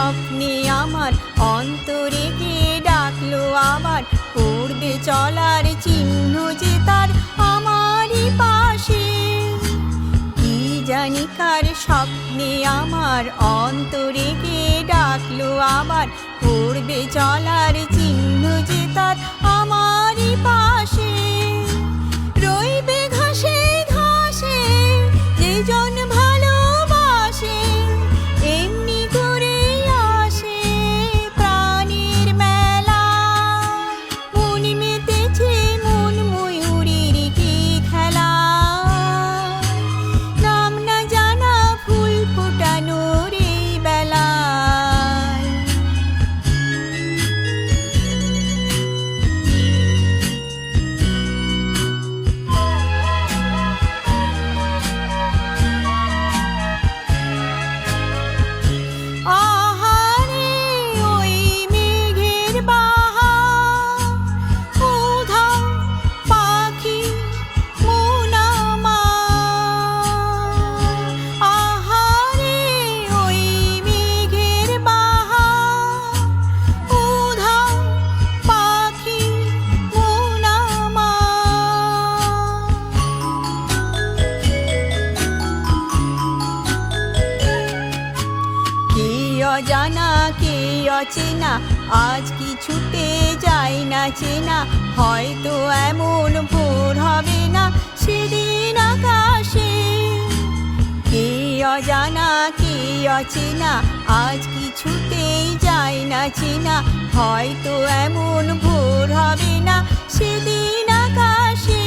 স্বপ্নে আমার অন্তরে কে ডাকলো আবার, করবে চলার চিহ্ন যে তার আমারই পাশে। কি জানি কার স্বপ্নে আমার অন্তরে কে ডাকলো আবার, করবে চলার চিহ্ন যে তার আমারই পাশে। রইবে ঘাসে ঘাসে যে জন ভালোবাসে, এমনি করে আসে প্রাণের মেলা। মন মেতেছে মন ময়ূরীর কি খেলা, নাম না জানা ফুল ফোটানোর এই বেলায়। আহারে ওই মেঘের বাহার, উধাও পাখি মন আমার। আহারে ওই মেঘের বাহার, উধাও পাখি মন আমার। কে অজানা কে অচেনা, আজ কিছুতে যায় না চেনা, হয়তো এমন ভোর হবে না সেদিন আকাশে। কে অজানা কে অচেনা, আজ কিছুতেই যায় না চেনা, হয়তো এমন ভোর হবে না সেদিন আকাশে।